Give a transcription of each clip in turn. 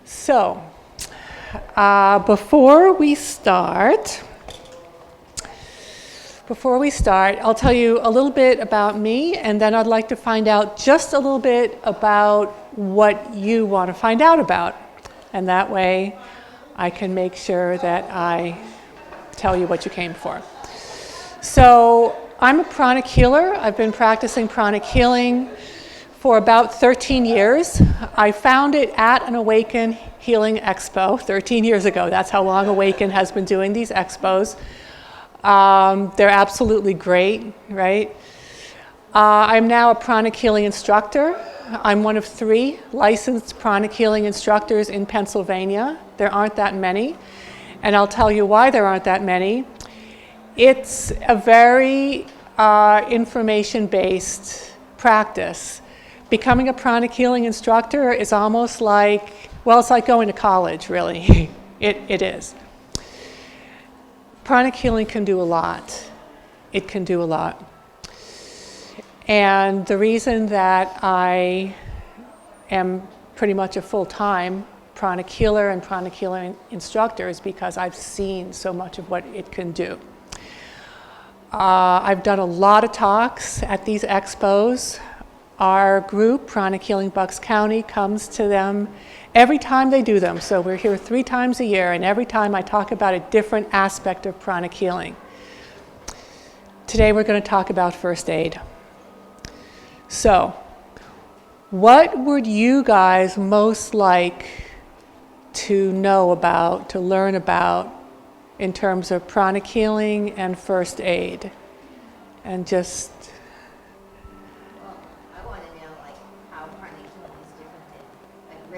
So, before we start, I'll tell you a little bit about me, and then I'd like to find out just a little bit about what you want to find out about. And that way, I can make sure that I tell you what you came for. So, I'm a pranic healer. I've been practicing pranic healing for about 13 years. I found it at an Awaken Healing Expo 13 years ago. That's how long Awaken has been doing these expos. They're absolutely great, right? I'm now a pranic healing instructor. I'm one of 3 licensed pranic healing instructors in Pennsylvania. There aren't that many, and I'll tell you why there aren't that many. It's a very information-based practice. Becoming a pranic healing instructor is almost like, well, it's like going to college, really. It is. Pranic healing can do a lot. It can do a lot. And the reason that I am pretty much a full-time pranic healer and pranic healing instructor is because I've seen so much of what it can do. I've done a lot of talks at these expos. Our group, Pranic Healing Bucks County, comes to them every time they do them. So we're here 3 times a year, and every time I talk about a different aspect of pranic healing. Today we're going to talk about first aid. So, what would you guys most like to know about, to learn about, in terms of pranic healing and first aid? And just...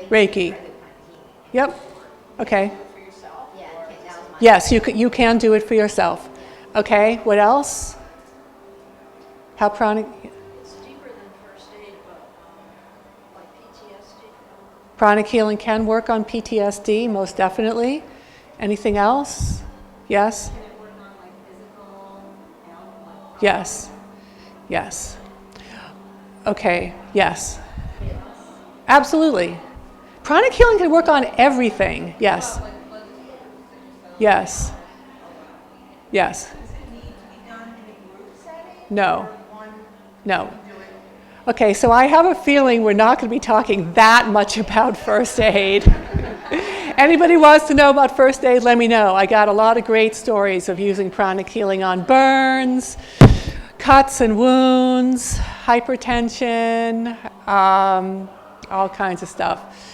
Reiki. Yep. Okay. Yes, you can do it for yourself. Okay. What else? How pranic? It's deeper than first aid, but like PTSD. Pranic healing can work on PTSD, most definitely. Anything else? Yes. Can it work on like physical health? Yes. Yes. Okay. Yes. Absolutely. Pranic healing can work on everything. Yes. Yes. Yes. Does it need to be done in a group setting? No. No. Okay, so I have a feeling we're not going to be talking that much about first aid. Anybody wants to know about first aid, let me know. I got a lot of great stories of using pranic healing on burns, cuts and wounds, hypertension, all kinds of stuff.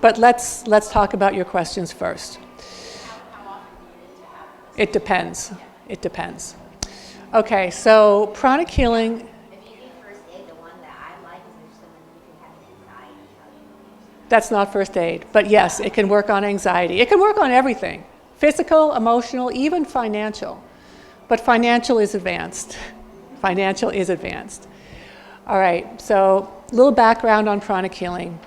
But let's talk about your questions first. How often do you need to have this? It depends. It depends. Okay, so pranic healing. If you need first aid, the one that I like is there's someone you can have an anxiety tell you. That's not first aid, but yes, it can work on anxiety. It can work on everything. Physical, emotional, even financial. But financial is advanced. Financial is advanced. All right, so a little background on pranic healing.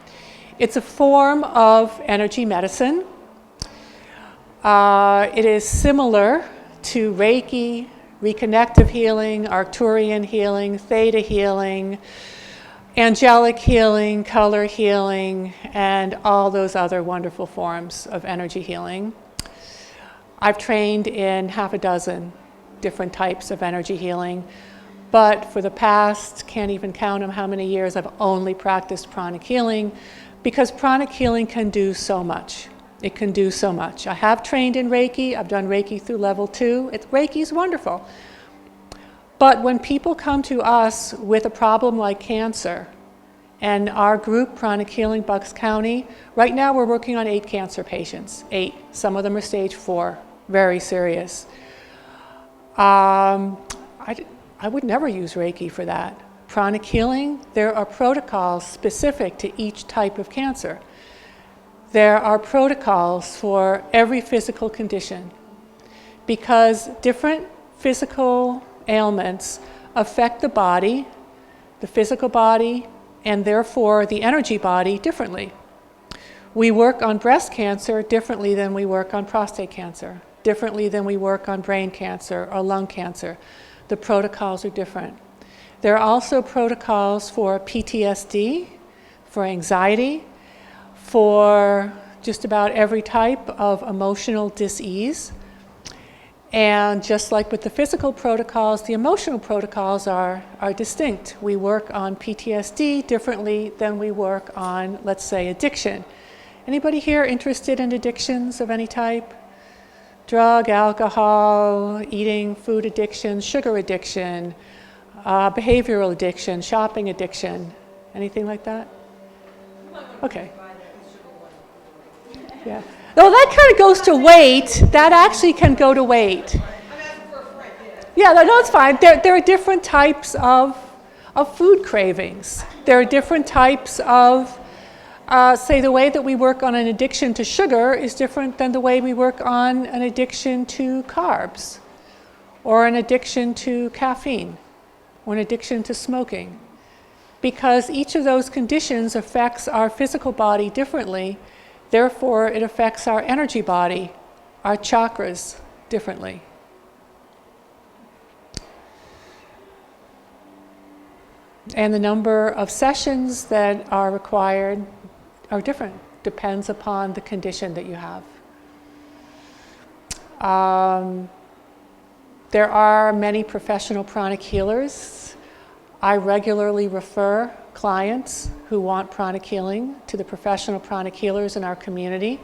It's a form of energy medicine. It is similar to Reiki, reconnective healing, Arcturian healing, theta healing, angelic healing, color healing, and all those other wonderful forms of energy healing. I've trained in 6 different types of energy healing, but for the past, can't even count them how many years, I've only practiced pranic healing, because pranic healing can do so much. It can do so much. I have trained in Reiki. I've done Reiki through level 2. Reiki is wonderful. But when people come to us with a problem like cancer, and our group, Pranic Healing Bucks County, right now we're working on 8 cancer patients. 8. Some of them are stage 4, very serious. I would never use Reiki for that. Pranic healing, there are protocols specific to each type of cancer. There are protocols for every physical condition, because different physical ailments affect the body, the physical body, and therefore the energy body differently. We work on breast cancer differently than we work on prostate cancer, differently than we work on brain cancer or lung cancer. The protocols are different. There are also protocols for PTSD, for anxiety, for just about every type of emotional dis-ease. And just like with the physical protocols, the emotional protocols are distinct. We work on PTSD differently than we work on, let's say, addiction. Anybody here interested in addictions of any type? Drug, alcohol, eating, food addiction, sugar addiction, behavioral addiction, shopping addiction, anything like that? Okay. Yeah. Well, that kind of goes to weight. That actually can go to weight. Yeah, no, it's fine. There are different types of food cravings. There are different types of, say, the way that we work on an addiction to sugar is different than the way we work on an addiction to carbs, or an addiction to caffeine, or an addiction to smoking. Because each of those conditions affects our physical body differently. Therefore, it affects our energy body, our chakras, differently. And the number of sessions that are required are different. Depends upon the condition that you have. There are many professional pranic healers. I regularly refer clients who want pranic healing to the professional pranic healers in our community.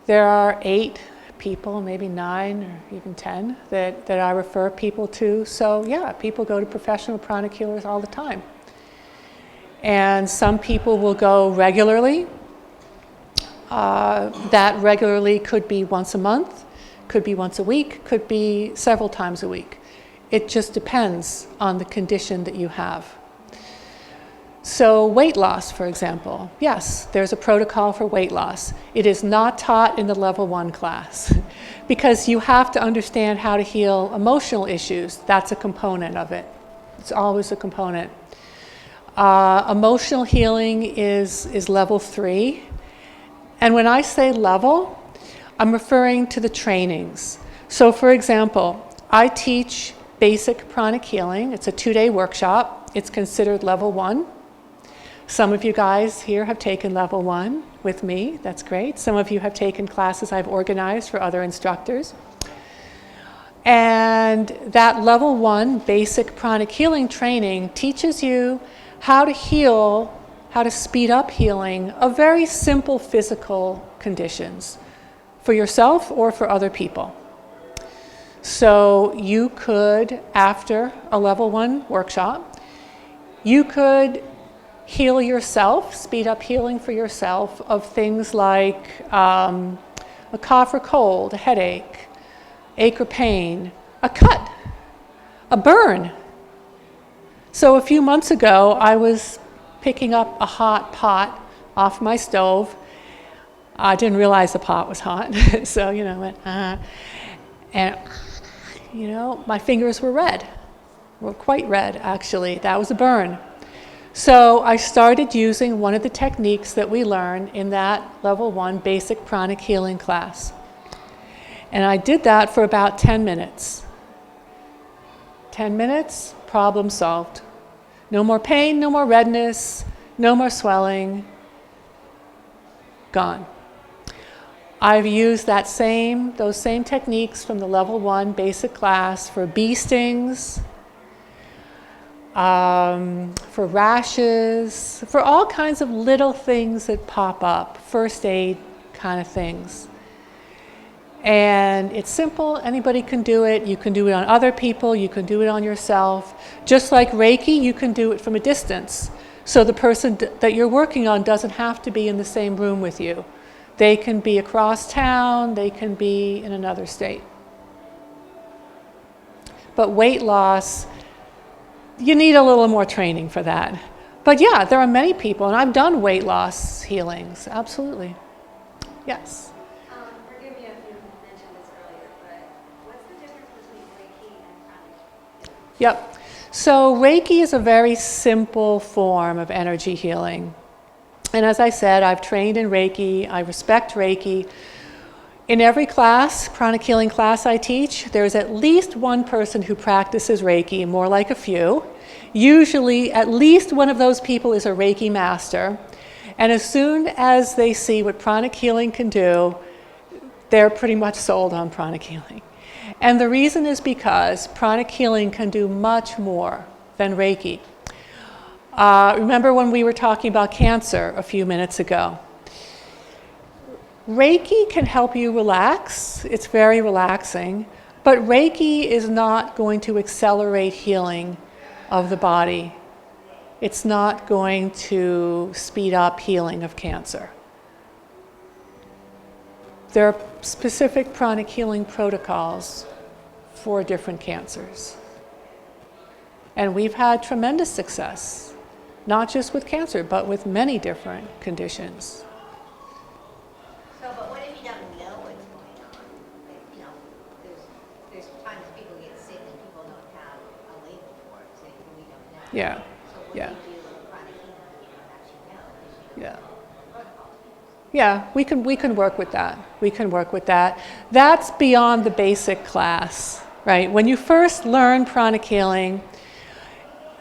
There are 8 people, maybe 9 or even 10 that I refer people to. So yeah, people go to professional pranic healers all the time. And some people will go regularly. That regularly could be once a month, could be once a week, could be several times a week. It just depends on the condition that you have. So weight loss, for example, yes, there's a protocol for weight loss. It is not taught in the level 1 class because you have to understand how to heal emotional issues. That's a component of it. It's always a component. Emotional healing is level 3. And when I say level, I'm referring to the trainings. So for example, I teach basic pranic healing. It's a 2-day workshop. It's considered level 1. Some of you guys here have taken level 1 with me. That's great. Some of you have taken classes I've organized for other instructors. And that level 1 basic pranic healing training teaches you how to heal, how to speed up healing of very simple physical conditions for yourself or for other people. So you could, after a level 1 workshop, you could heal yourself, speed up healing for yourself of things like a cough or cold, a headache, ache or pain, a cut, a burn. So a few months ago, I was picking up a hot pot off my stove. I didn't realize the pot was hot, so, I went, and, my fingers were red, were quite red, actually. That was a burn. So I started using one of the techniques that we learn in that level 1 basic pranic healing class. And I did that for about 10 minutes. 10 minutes, problem solved. No more pain, no more redness, no more swelling. Gone. I've used those same techniques from the level 1 basic class for bee stings, for rashes, for all kinds of little things that pop up, first aid kind of things. And it's simple, anybody can do it. You can do it on other people, you can do it on yourself. Just like Reiki, you can do it from a distance. So the person that you're working on doesn't have to be in the same room with you. They can be across town, they can be in another state. But weight loss, you need a little more training for that. But yeah, there are many people, and I've done weight loss healings, absolutely. Yes? Forgive me if you mentioned this earlier, but what's the difference between Reiki and pranic? Yep. So Reiki is a very simple form of energy healing. And as I said, I've trained in Reiki, I respect Reiki. In every class, pranic healing class I teach, there's at least one person who practices Reiki, more like a few. Usually, at least one of those people is a Reiki master. And as soon as they see what pranic healing can do, they're pretty much sold on pranic healing. And the reason is because pranic healing can do much more than Reiki. Remember when we were talking about cancer a few minutes ago? Reiki can help you relax. It's very relaxing. But Reiki is not going to accelerate healing of the body. It's not going to speed up healing of cancer. There are specific pranic healing protocols for different cancers. And we've had tremendous success, not just with cancer, but with many different conditions. So, but what if you don't know what's going on? Like, you know, there's times people get sick and people don't have a label for it, so we don't know. Yeah. So what Yeah. do you do with chronic healing if you don't actually know? Because you Yeah. don't know the protocol to use? Yeah, we can work with that. We can work with that. That's beyond the basic class, right? When you first learn pranic healing,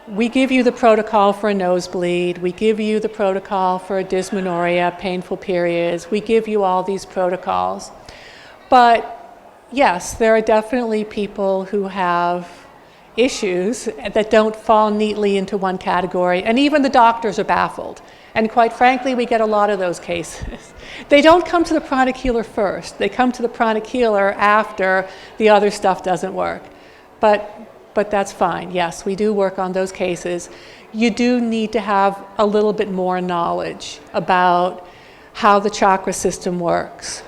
we give you the protocol for a nosebleed. We give you the protocol for a dysmenorrhea, painful periods. We give you all these protocols. But yes, there are definitely people who have issues that don't fall neatly into one category. And even the doctors are baffled. And quite frankly, we get a lot of those cases. They don't come to the pranic healer first. They come to the pranic healer after the other stuff doesn't work. But that's fine. Yes, we do work on those cases. You do need to have a little bit more knowledge about how the chakra system works.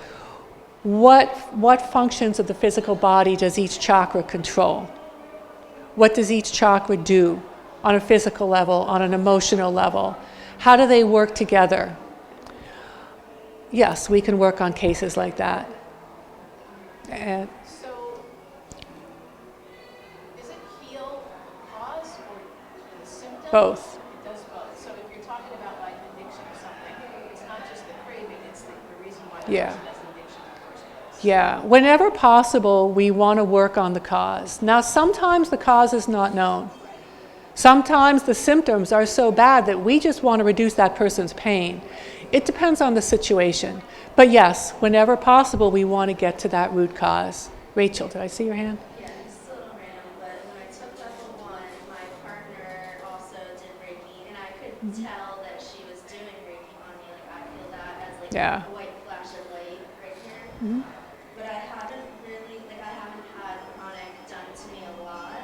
What functions of the physical body does each chakra control? What does each chakra do on a physical level, on an emotional level? How do they work together? Yes, we can work on cases like that. And So, is it heal cause or the symptoms? both. It does both. So if you're talking about like addiction or something, it's not just the craving, it's the reason why the Yeah. person has an addiction in the first place. Yeah, whenever possible, we want to work on the cause. Now, sometimes the cause is not known. Sometimes the symptoms are so bad that we just want to reduce that person's pain. It depends on the situation. But yes, whenever possible, we want to get to that root cause. Rachel, did I see your hand? Yeah, it's a little random, but when I took level 1, my partner also did Reiki, and I could tell that she was doing Reiki on me. Like, I feel that as like Yeah. a white flash of light right here. But I haven't really, like, I haven't had chronic done to me a lot.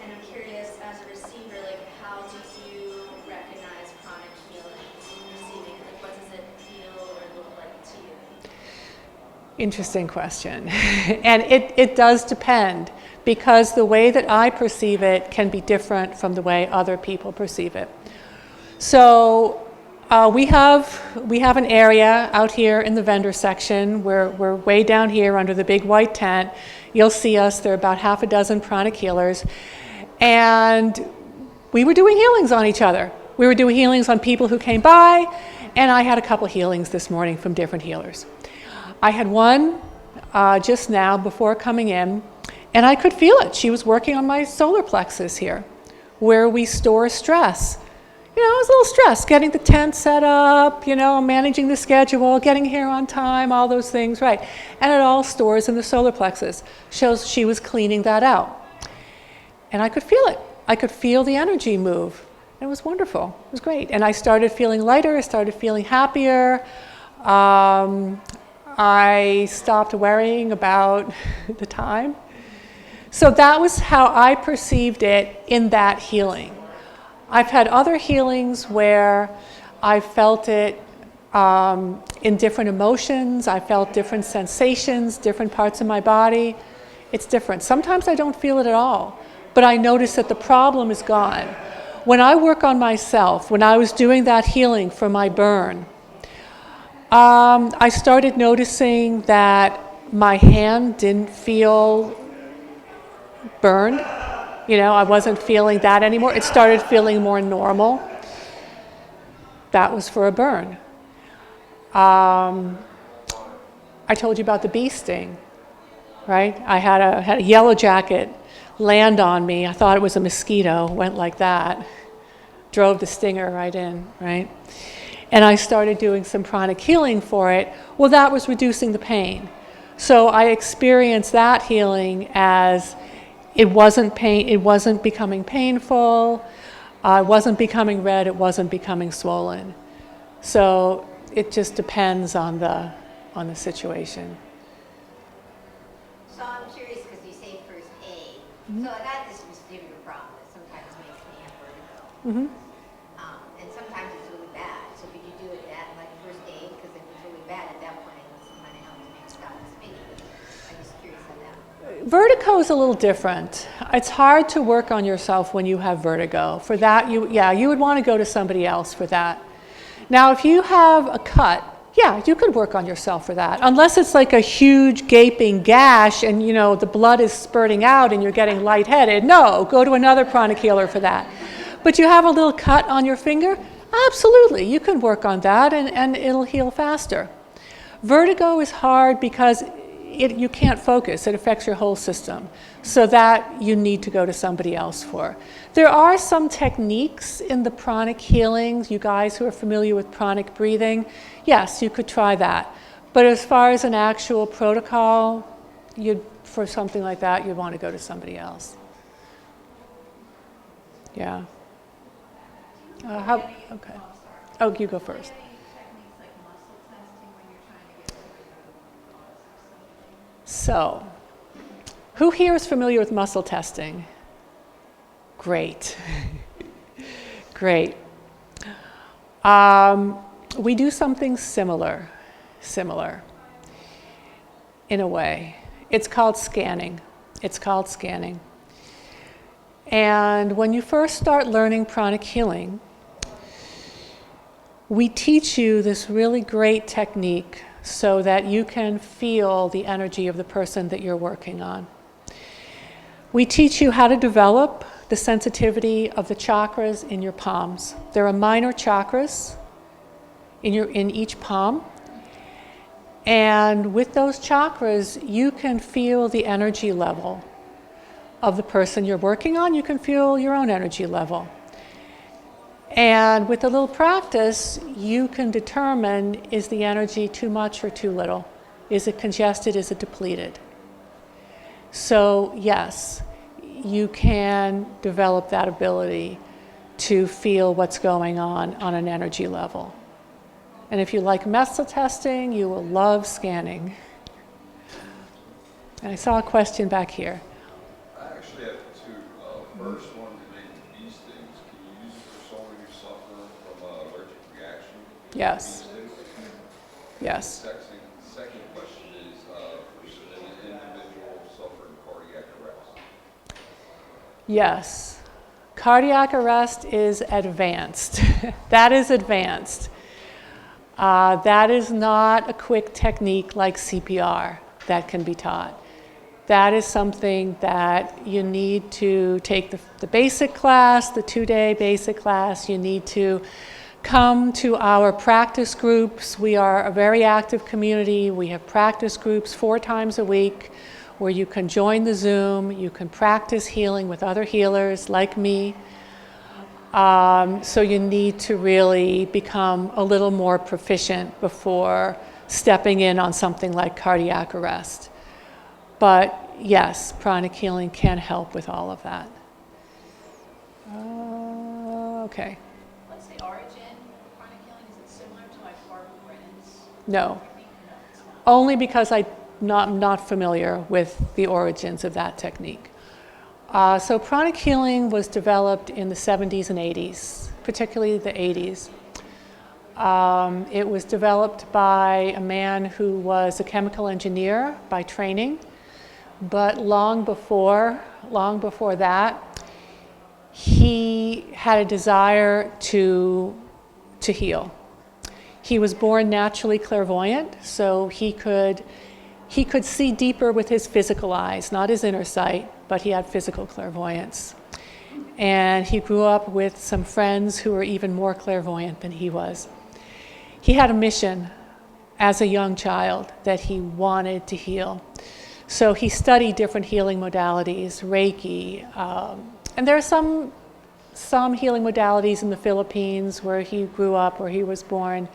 And I'm curious, as a receiver, like, how do you recognize chronic healing receiving? Like, what does it feel or look like to you? Interesting question. And it does depend, because the way that I perceive it can be different from the way other people perceive it. So we have an area out here in the vendor section. We're way down here under the big white tent. You'll see us. There are about half a dozen pranic healers. And we were doing healings on each other. We were doing healings on people who came by, and I had a couple healings this morning from different healers. I had one just now before coming in, and I could feel it. She was working on my solar plexus here, where we store stress. You know, I was a little stressed, getting the tent set up, you know, managing the schedule, getting here on time, all those things, right. And it all stores in the solar plexus. Shows she was cleaning that out. And I could feel it. I could feel the energy move. It was wonderful. It was great. And I started feeling lighter. I started feeling happier. I stopped worrying about the time. So that was how I perceived it in that healing. I've had other healings where I felt it in different emotions. I felt different sensations, different parts of my body. It's different. Sometimes I don't feel it at all, but I notice that the problem is gone. When I work on myself, when I was doing that healing for my burn, I started noticing that my hand didn't feel burned. You know, I wasn't feeling that anymore. It started feeling more normal. That was for a burn. I told you about the bee sting, right? I had a yellow jacket land on me. I thought it was a mosquito, went like that, drove the stinger right in, right? and I started doing some pranic healing for it, well, that was reducing the pain. So I experienced that healing as it wasn't becoming painful, it wasn't becoming red, it wasn't becoming swollen. So it just depends on the situation. So I'm curious because you say first aid. So I got this vestibular problem that sometimes makes me have vertigo. And sometimes it's really bad. So could you do it that like first aid? Because if it's really bad at that point, it's kind of helps me stop the speeding. I'm just curious on that. Vertigo is a little different. It's hard to work on yourself when you have vertigo. For that, you would want to go to somebody else for that. Now, if you have a cut, yeah, you could work on yourself for that. Unless it's like a huge gaping gash and, you know, the blood is spurting out and you're getting lightheaded. No, go to another pranic healer for that. But you have a little cut on your finger? Absolutely, you can work on that and it'll heal faster. Vertigo is hard because you can't focus. It affects your whole system. So that you need to go to somebody else for. There are some techniques in the pranic healings. You guys who are familiar with pranic breathing, yes, you could try that. But as far as an actual protocol, for something like that, you'd want to go to somebody else. Yeah. Okay. Oh, you go first. So, who here is familiar with muscle testing? Great. Great. We do something similar in a way. It's called scanning. And when you first start learning pranic healing, we teach you this really great technique so that you can feel the energy of the person that you're working on. We teach you how to develop the sensitivity of the chakras in your palms. There are minor chakras in each palm. And with those chakras, you can feel the energy level of the person you're working on. You can feel your own energy level. And with a little practice, you can determine, is the energy too much or too little? Is it congested? Is it depleted? So yes, you can develop that ability to feel what's going on an energy level. And if you like muscle testing, you will love scanning. And I saw a question back here. I actually have two. First one related to these things. Can you use it for someone who suffers from an allergic reaction? Yes. Yes. Second question is for an individual suffering cardiac arrest. Yes. Cardiac arrest is advanced. That is advanced. That is not a quick technique like CPR that can be taught. That is something that you need to take the basic class, the 2-day basic class. You need to come to our practice groups. We are a very active community. We have practice groups 4 times a week where you can join the Zoom. You can practice healing with other healers like me. So you need to really become a little more proficient before stepping in on something like cardiac arrest. But yes, pranic healing can help with all of that. Okay. What's the origin of pranic healing? Is it similar to like Barbara Brennan's? No. Only because I'm not familiar with the origins of that technique. So pranic healing was developed in the 70s and 80s, particularly the 80s. It was developed by a man who was a chemical engineer by training, but long before that, he had a desire to heal. He was born naturally clairvoyant, so he could see deeper with his physical eyes, not his inner sight, but he had physical clairvoyance. And he grew up with some friends who were even more clairvoyant than he was. He had a mission as a young child that he wanted to heal. So he studied different healing modalities, Reiki, and there are some some healing modalities in the Philippines where he grew up, where he was born.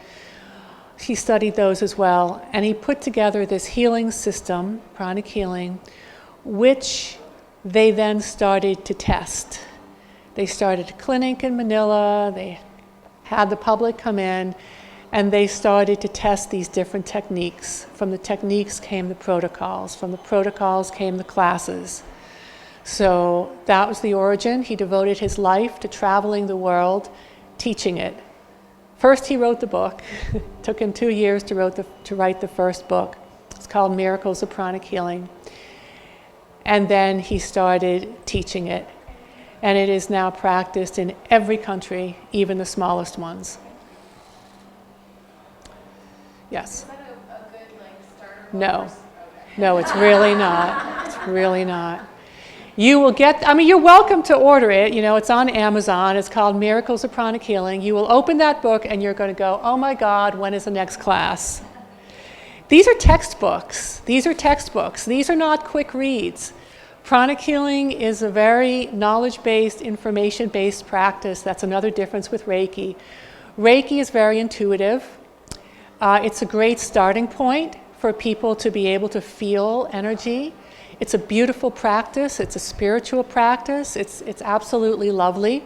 He studied those as well, and he put together this healing system, pranic healing, which they then started to test. They started a clinic in Manila, they had the public come in, and they started to test these different techniques. From the techniques came the protocols, from the protocols came the classes. So that was the origin. He devoted his life to traveling the world, teaching it. First he wrote the book. It took him 2 years to write the first book. It's called Miracles of Pranic Healing. And then he started teaching it. And it is now practiced in every country, even the smallest ones. Yes? Is that a good starter? No. No, it's really not. It's really not. You will get, you're welcome to order it. It's on Amazon. It's called Miracles of Pranic Healing. You will open that book and you're going to go, oh my God, when is the next class? These are textbooks. These are not quick reads. Pranic healing is a very knowledge-based, information-based practice. That's another difference with Reiki. Reiki is very intuitive. It's a great starting point for people to be able to feel energy. It's a beautiful practice. It's a spiritual practice. It's absolutely lovely.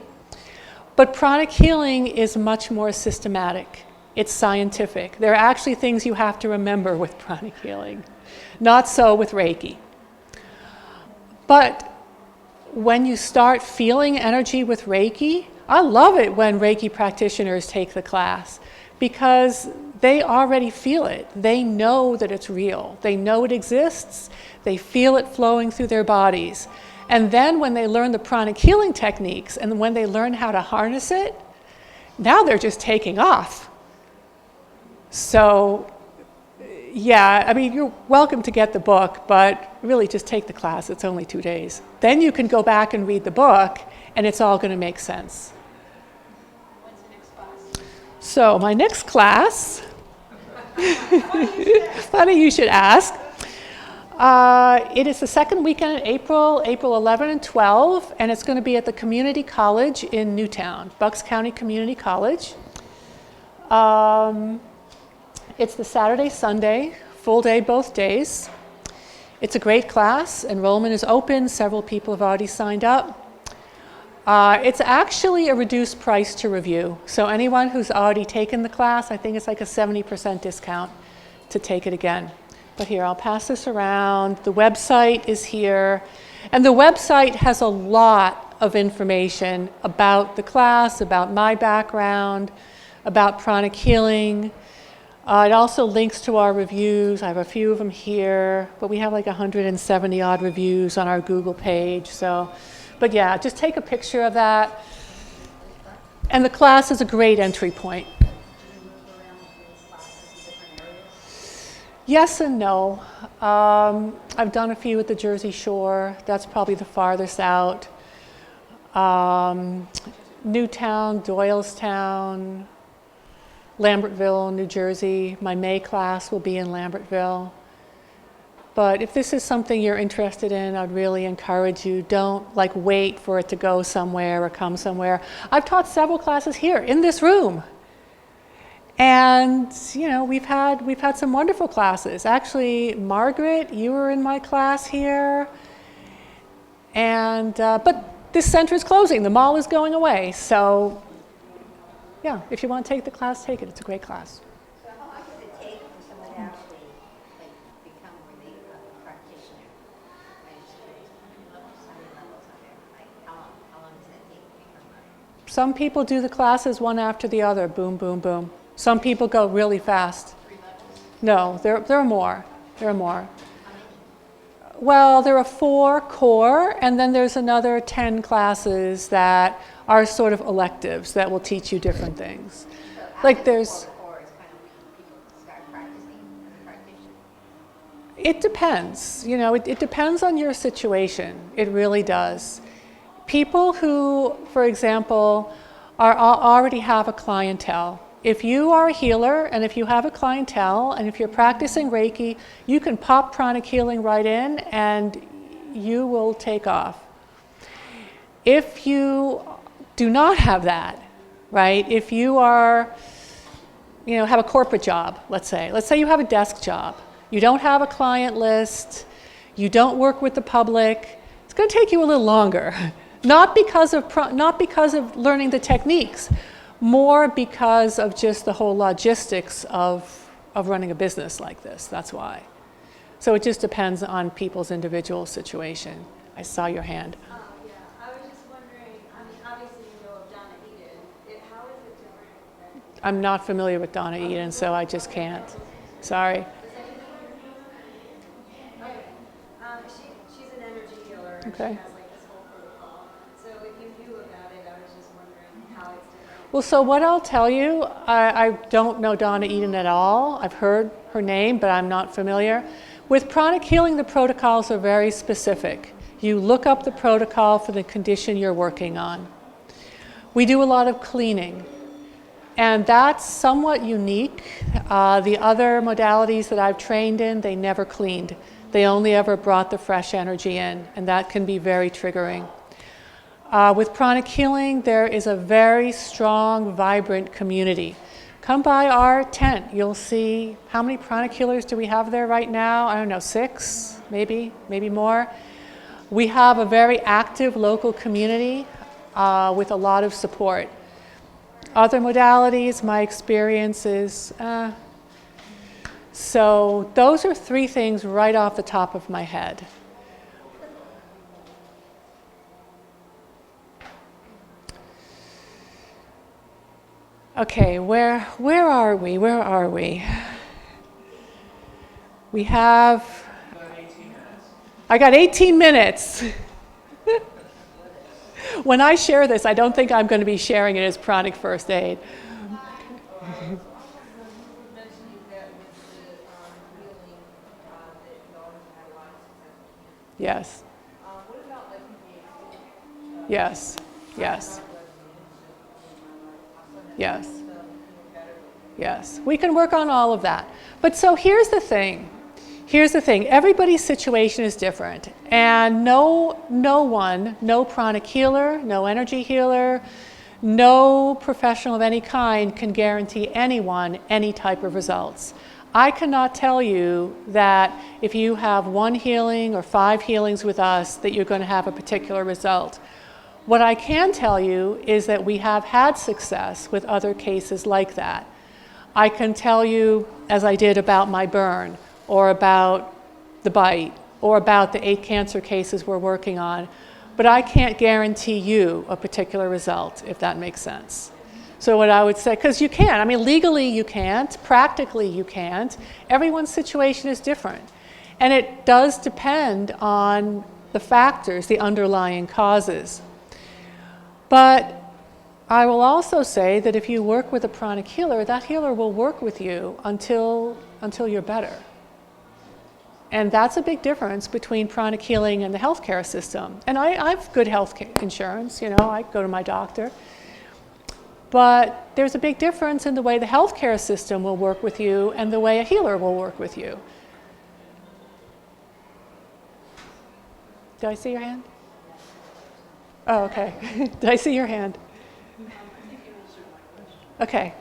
But pranic healing is much more systematic. It's scientific. There are actually things you have to remember with pranic healing. Not so with Reiki. But when you start feeling energy with Reiki, I love it when Reiki practitioners take the class because they already feel it. They know that it's real. They know it exists. They feel it flowing through their bodies. And then when they learn the pranic healing techniques and when they learn how to harness it, now they're just taking off. So, yeah, you're welcome to get the book, but really just take the class. It's only 2 days. Then you can go back and read the book, and it's all going to make sense. When's the next class? So my next class, funny you should ask. It is the second weekend in April 11 and 12, and it's going to be at the Community College in Newtown, Bucks County Community College. It's the Saturday, Sunday, full day both days. It's a great class. Enrollment is open. Several people have already signed up. It's actually a reduced price to review. So anyone who's already taken the class, I think it's like a 70% discount to take it again. But here, I'll pass this around. The website is here. And the website has a lot of information about the class, about my background, about pranic healing. It also links to our reviews. I have a few of them here, but we have like 170 odd reviews on our Google page. But yeah, just take a picture of that. And the class is a great entry point. Yes and no. I've done a few at the Jersey Shore. That's probably the farthest out. Newtown, Doylestown, Lambertville, New Jersey. My May class will be in Lambertville. But if this is something you're interested in, I'd really encourage you, don't wait for it to go somewhere or come somewhere. I've taught several classes here in this room. And, we've had some wonderful classes. Actually, Margaret, you were in my class here. And, but this center is closing. The mall is going away. So, yeah, if you want to take the class, take it. It's a great class. So how long does it take for someone to actually become really a practitioner? I'm just curious. How many levels are there? How long does that take to become a... Some people do the classes one after the other. Boom, boom, boom. Some people go really fast. 3 levels? No, there are more. There are more. Well, there are 4 core, and then there's another 10 classes that are sort of electives that will teach you different things. So Like there's... Or it's kind of when people start practicing as a practitioner? It depends. It depends on your situation. It really does. People who, for example, already have a clientele. If you are a healer and if you have a clientele and if you're practicing Reiki, you can pop pranic healing right in and you will take off. If you do not have that, right? If you are, have a corporate job, let's say you have a desk job, you don't have a client list, you don't work with the public, it's going to take you a little longer. Not because of learning the techniques, more because of just the whole logistics of running a business like this. That's why. So it just depends on people's individual situation. I saw your hand. Yeah, I was just wondering, I mean, obviously you know of Donna Eden. How is it different than... I'm not familiar with Donna Eden, so I just can't. Sorry. She's an energy healer, and Okay. she has like this whole protocol. So if you knew about it, I was just wondering how it's different. Well, so what I'll tell you, I don't know Donna Eden at all. I've heard her name, but I'm not familiar. With pranic healing, the protocols are very specific. You look up the protocol for the condition you're working on. We do a lot of cleaning, and that's somewhat unique. The other modalities that I've trained in, they never cleaned. They only ever brought the fresh energy in, and that can be very triggering. With pranic healing, there is a very strong, vibrant community. Come by our tent. You'll see, how many pranic healers do we have there right now? I don't know, 6, maybe more. We have a very active local community with a lot of support. Other modalities, my experience is, so those are 3 things right off the top of my head. Okay, where are we? Where are we? We have... I got 18 minutes. When I share this, I don't think I'm going to be sharing it as pranic first aid. Yes. Yes. Yes. Yes. Yes. We can work on all of that. But so here's the thing. Everybody's situation is different. And no one, no pranic healer, no energy healer, no professional of any kind can guarantee anyone any type of results. I cannot tell you that if you have 1 healing or 5 healings with us that you're going to have a particular result. What I can tell you is that we have had success with other cases like that. I can tell you, as I did about my burn, or about the bite, or about the 8 cancer cases we're working on, but I can't guarantee you a particular result, if that makes sense. So what I would say, because you can't, I mean, legally you can't, practically you can't, everyone's situation is different. And it does depend on the factors, the underlying causes. But I will also say that if you work with a pranic healer, that healer will work with you until you're better. And that's a big difference between pranic healing and the healthcare system. And I have good health insurance, I go to my doctor. But there's a big difference in the way the healthcare system will work with you and the way a healer will work with you. Did I see your hand? Oh, okay. Did I see your hand? Okay.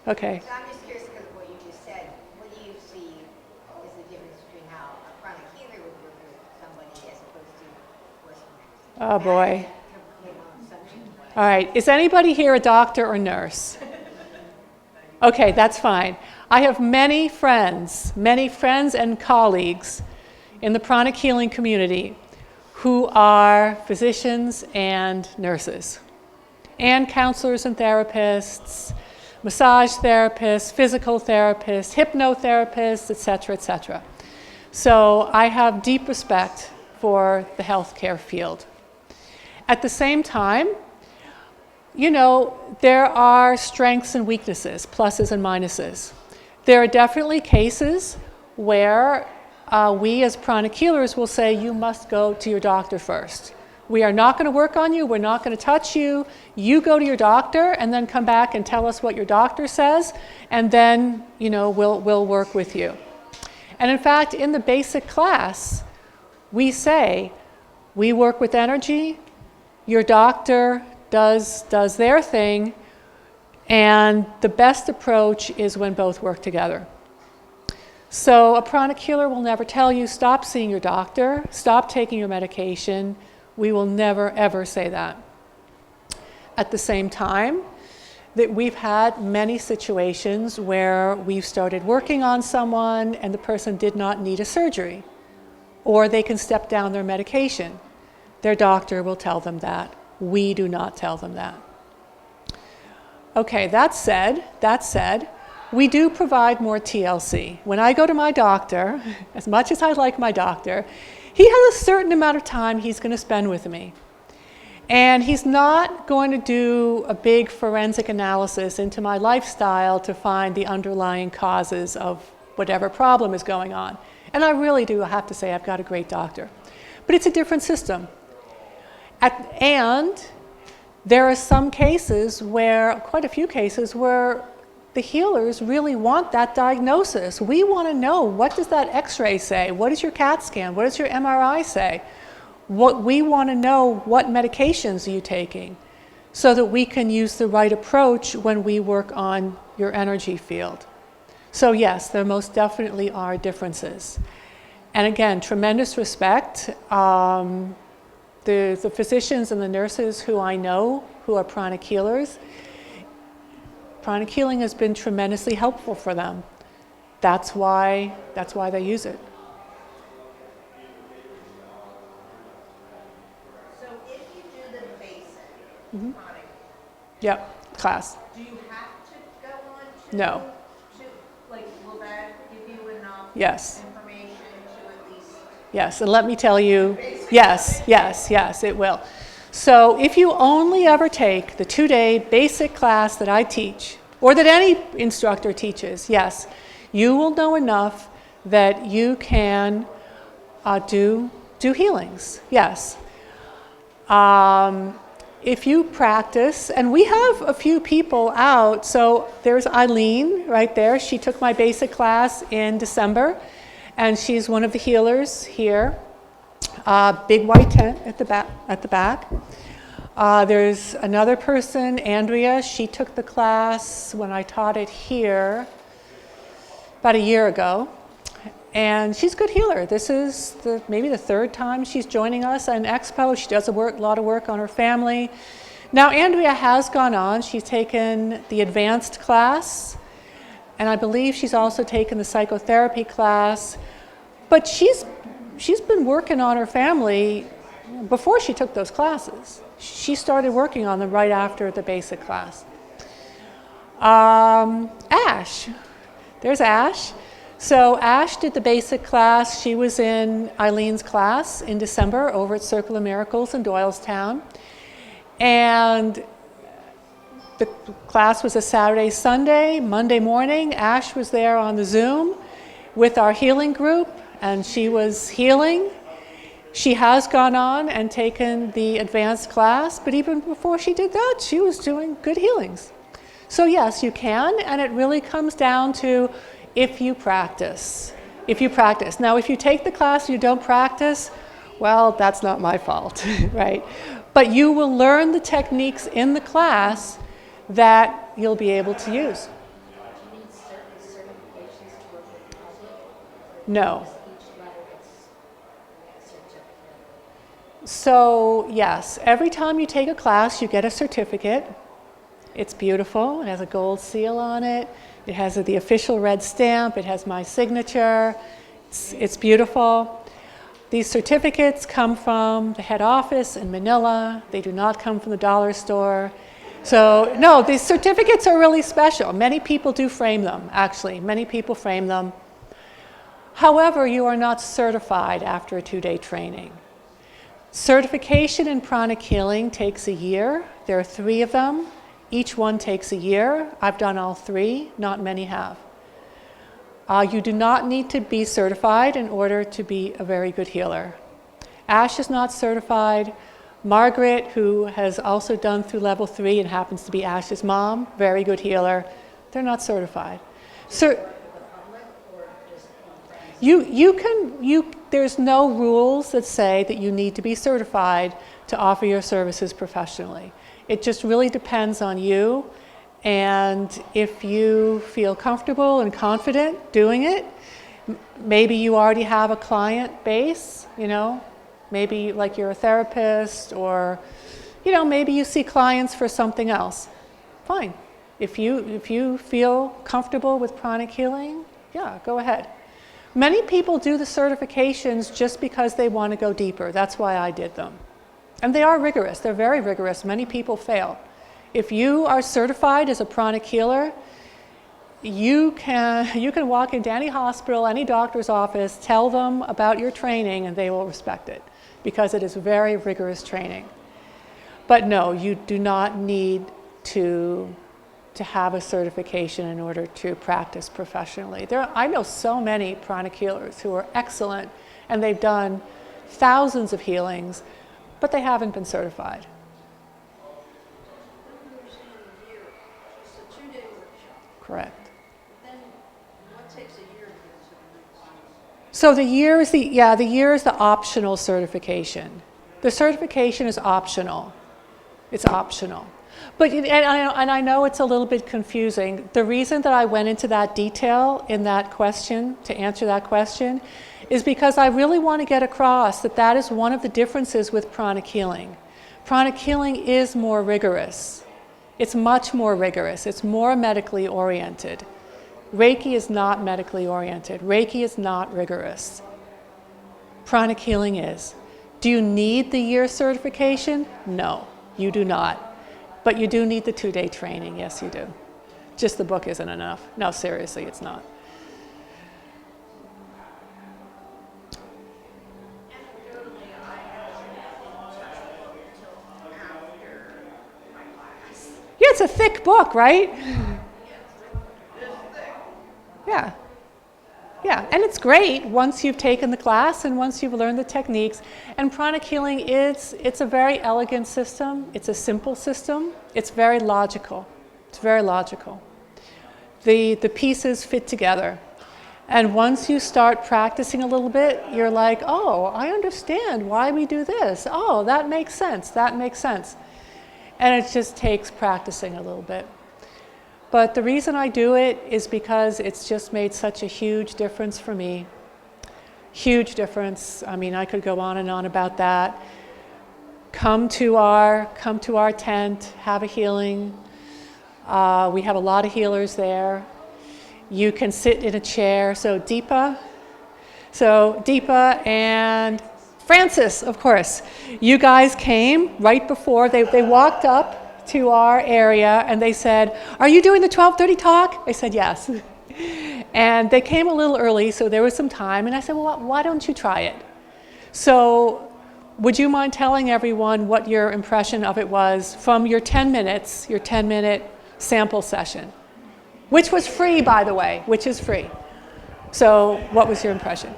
Okay. So I'm just curious because of what you just said. What do you see is the difference between how a pranic healer would work with somebody as opposed to what's Oh, boy. All right. Is anybody here a doctor or nurse? Okay, that's fine. I have many friends and colleagues in the pranic healing community who are physicians and nurses, and counselors and therapists, massage therapists, physical therapists, hypnotherapists, etc., etc. So I have deep respect for the healthcare field. At the same time, there are strengths and weaknesses, pluses and minuses. There are definitely cases where we as pranic healers will say, you must go to your doctor first. We are not going to work on you. We're not going to touch you. You go to your doctor and then come back and tell us what your doctor says, and then, we'll work with you. And in fact, in the basic class, we say, we work with energy. Your doctor does their thing, and the best approach is when both work together. So a pranic healer will never tell you, stop seeing your doctor, stop taking your medication. We will never, ever say that. At the same time, that we've had many situations where we've started working on someone and the person did not need a surgery, or they can step down their medication. Their doctor will tell them that. We do not tell them that. Okay, that said, we do provide more TLC. When I go to my doctor, as much as I like my doctor, he has a certain amount of time he's going to spend with me. And he's not going to do a big forensic analysis into my lifestyle to find the underlying causes of whatever problem is going on. And I really do have to say I've got a great doctor. But it's a different system. And there are some cases where, quite a few cases, where the healers really want that diagnosis. We want to know, what does that x-ray say? What does your CAT scan? What does your MRI say? We want to know, what medications are you taking, so that we can use the right approach when we work on your energy field. So yes, there most definitely are differences. And again, tremendous respect. The physicians and the nurses who I know who are pranic healers, pranic healing has been tremendously helpful for them. That's why they use it. So if you do the basic pranic, Yep, class. do you have to go on to? No. Like, will that give you enough Yes. information to at least? Yes, and let me tell you, yes, it will. So if you only ever take the 2-day basic class that I teach, or that any instructor teaches, yes, you will know enough that you can do healings, yes. If you practice, and we have a few people out, so there's Eileen right there. She took my basic class in December, and she's one of the healers here. Big white tent at the back. There's another person, Andrea. She took the class when I taught it here about a year ago. And she's a good healer. This is maybe the third time she's joining us at an Expo. She does a lot of work on her family. Now, Andrea has gone on. She's taken the advanced class, and I believe she's also taken the psychotherapy class. But she's been working on her family before she took those classes. She started working on them right after the basic class. Ash. There's Ash. So Ash did the basic class. She was in Eileen's class in December over at Circle of Miracles in Doylestown. And the class was a Saturday, Sunday. Monday morning, Ash was there on the Zoom with our healing group, and she was healing. She has gone on and taken the advanced class, but even before she did that, she was doing good healings. So yes, you can, and it really comes down to if you practice. Now, if you take the class and you don't practice, well, that's not my fault, right? But you will learn the techniques in the class that you'll be able to use. Do you need certain certifications to work with the public? No. Each letter gets a certificate. So yes, every time you take a class, you get a certificate. It's beautiful. It has a gold seal on it. It has the official red stamp. It has my signature. It's beautiful. These certificates come from the head office in Manila. They do not come from the dollar store. So no, these certificates are really special. Many people do frame them, actually. Many people frame them. However, you are not certified after a 2-day training. Certification in pranic healing takes a year. There are 3 of them. Each one takes a year. I've done all 3. Not many have. You do not need to be certified in order to be a very good healer. Ash is not certified. Margaret, who has also done through level 3 and happens to be Ash's mom, very good healer, they're not certified. There's no rules that say that you need to be certified to offer your services professionally. It just really depends on you. And if you feel comfortable and confident doing it, maybe you already have a client base, you know, maybe like you're a therapist, or, you know, maybe you see clients for something else. Fine. If you feel comfortable with pranic healing, yeah, go ahead. Many people do the certifications just because they want to go deeper. That's why I did them. And they are rigorous. They're very rigorous. Many people fail. If you are certified as a pranic healer, you can walk into any hospital, any doctor's office, tell them about your training, and they will respect it because it is very rigorous training. But no, you do not need to have a certification in order to practice professionally. I know so many pranic healers who are excellent, and they've done thousands of healings, but they haven't been certified. It's a 2-day workshop. Correct. Then what takes a year to get to the next one? So the year is the optional certification. The certification is optional. It's optional. But, and I know it's a little bit confusing. The reason that I went into that detail in that question, to answer that question, is because I really want to get across that that is one of the differences with pranic healing. Pranic healing is more rigorous. It's much more rigorous. It's more medically oriented. Reiki is not medically oriented. Reiki is not rigorous. Pranic healing is. Do you need the year certification? No, you do not. But you do need the 2-day training. Yes, you do. Just the book isn't enough. No, seriously, it's not. Anecdotally, I haven't touched the book until after my class. Yeah, it's a thick book, right? Yeah. Yeah, and it's great once you've taken the class and once you've learned the techniques. And pranic healing it's a very elegant system. It's a simple system. It's very logical. It's very logical. The pieces fit together. And once you start practicing a little bit, you're like, oh, I understand why we do this. Oh, that makes sense. That makes sense. And it just takes practicing a little bit. But the reason I do it is because it's just made such a huge difference for me. Huge difference. I mean, I could go on and on about that. Come to our tent, have a healing. We have a lot of healers there. You can sit in a chair. So Deepa and Francis, of course. You guys came right before. They walked up to our area and they said, are you doing the 12:30 talk? I said, yes. And they came a little early, so there was some time. And I said, well, why don't you try it? So would you mind telling everyone what your impression of it was from your 10 minutes, your 10-minute sample session, which was free, by the way, which is free. So what was your impression?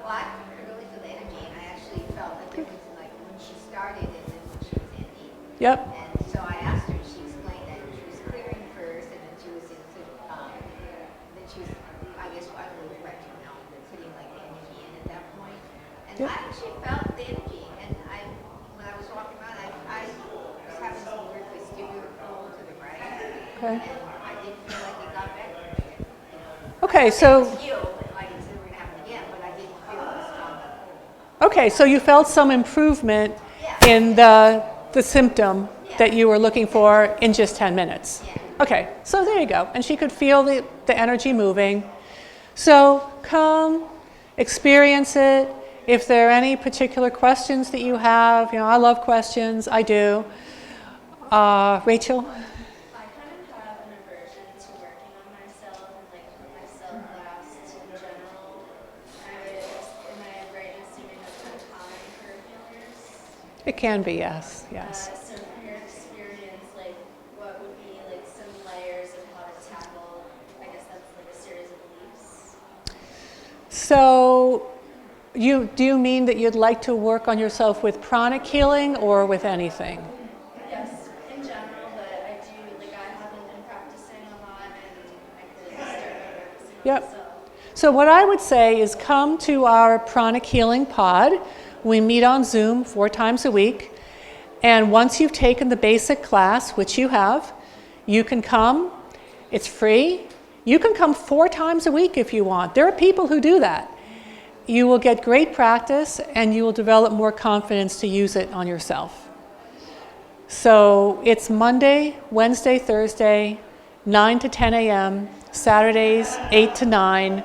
Well, I really feel the energy, and I actually felt the difference in like when she started and then when she was ending. Yep. And so I asked her, she explained that she was clearing first, and then she was into, then she was, I guess, I don't know the correct terminology, but putting like the energy in at that point. And Yep. I actually felt the energy, and when I was walking around, I was having some weird vestibular pull to the right, Okay. and I didn't feel like it got better. You know, Okay, it so was healed, and like it's never gonna happen again, but I didn't feel as strong a pull. okay, so you felt some improvement Yeah. in the symptom Yeah. that you were looking for in just 10 minutes. Yeah. Okay, so there you go. And she could feel the energy moving. So come, experience it. If there are any particular questions that you have, you know, I love questions, I do. Rachel? I kind of have an aversion to working on myself and like putting myself last in general. Am I right in assuming that's kind of common for healers? It can be, yes, yes. So from your experience, like what would be like some layers of how to tackle, I guess that's like a series of beliefs? So do you mean that you'd like to work on yourself with pranic healing or with anything? Yes, in general, but I haven't been practicing a lot and I could start practicing Yep. myself. So what I would say is come to our pranic healing pod. We meet on Zoom 4 times a week. And once you've taken the basic class, which you have, you can come. It's free. You can come 4 times a week if you want. There are people who do that. You will get great practice and you will develop more confidence to use it on yourself. So it's Monday, Wednesday, Thursday, 9 to 10 a.m., Saturdays, 8 to 9,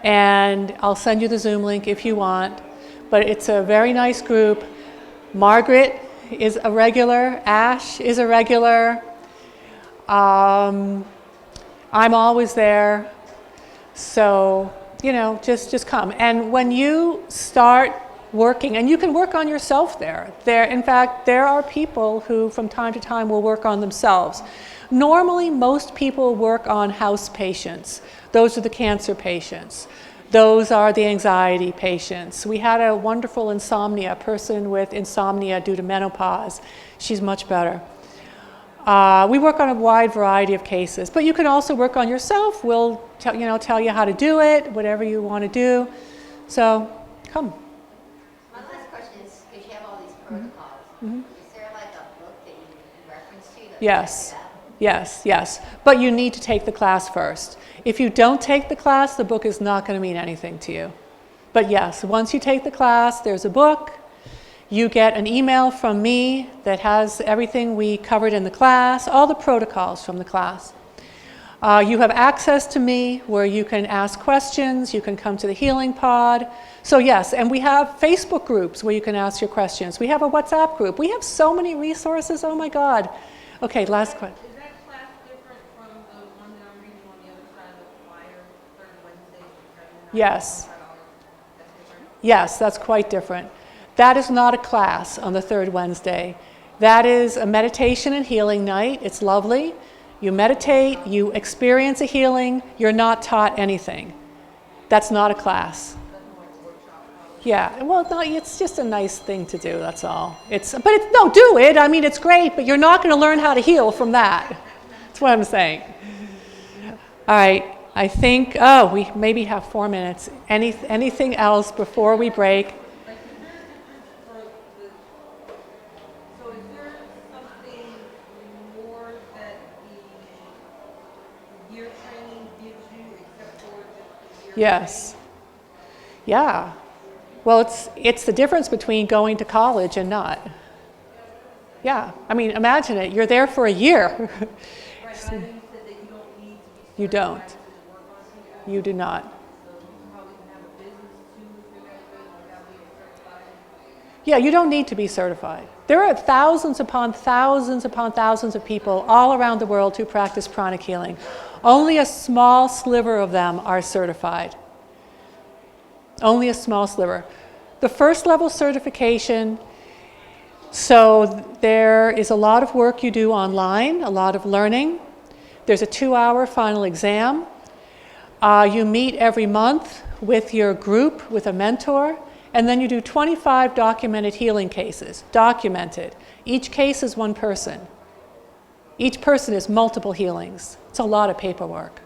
and I'll send you the Zoom link if you want. But it's a very nice group. Margaret is a regular. Ash is a regular. I'm always there. So, you know, just come. And when you start working, and you can work on yourself there. In fact, there are people who from time to time will work on themselves. Normally, most people work on house patients. Those are the cancer patients. Those are the anxiety patients. We had a wonderful person with insomnia due to menopause. She's much better. We work on a wide variety of cases, but you can also work on yourself. We'll tell you how to do it, whatever you want to do. So, come. My last question is, because you have all these protocols, is there like a book that you can reference to? That Yes. backs it up? Yes. But you need to take the class first. If you don't take the class, the book is not going to mean anything to you. But yes, once you take the class, there's a book. You get an email from me that has everything we covered in the class, all the protocols from the class. You have access to me where you can ask questions, you can come to the healing pod. So yes, and we have Facebook groups where you can ask your questions. We have a WhatsApp group. We have so many resources, oh my God. Okay, last question. Is that class different from the one that I'm reading on the other side of the flyer, third Wednesday? Yes. That's different? Yes, that's quite different. That is not a class on the third Wednesday. That is a meditation and healing night. It's lovely. You meditate, you experience a healing, you're not taught anything. That's not a class. Yeah, well, no, it's just a nice thing to do, that's all. No, do it. I mean, it's great, but you're not going to learn how to heal from that. That's what I'm saying. All right, I think, we maybe have 4 minutes. Anything else before we break? So is there something more that the year training gives you except for just the year Yes. Yeah. Well, it's the difference between going to college and not. Yeah. I mean, imagine it. You're there for a year. Right, but I know you said that you don't need to be You don't. certified to work on people, You do not. so you probably can have a business too if you're that good without being certified. Yeah, you don't need to be certified. There are thousands upon thousands of people all around the world who practice pranic healing. Only a small sliver of them are certified. Only a small sliver. The first level certification, so there is a lot of work you do online, a lot of learning. There's a 2-hour final exam. You meet every month with your group, with a mentor, and then you do 25 documented healing cases, documented. Each case is one person. Each person is multiple healings. It's a lot of paperwork.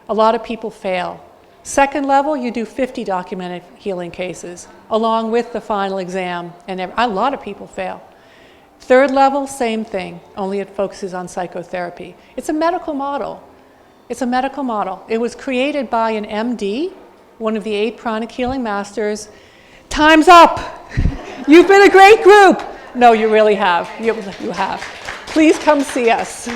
A lot of people fail. Second level, you do 50 documented healing cases, along with the final exam, and a lot of people fail. Third level, same thing, only it focuses on psychotherapy. It's a medical model. It's a medical model. It was created by an MD, one of the 8 pranic healing masters. Time's up! You've been a great group! No, you really have. You have. Please come see us.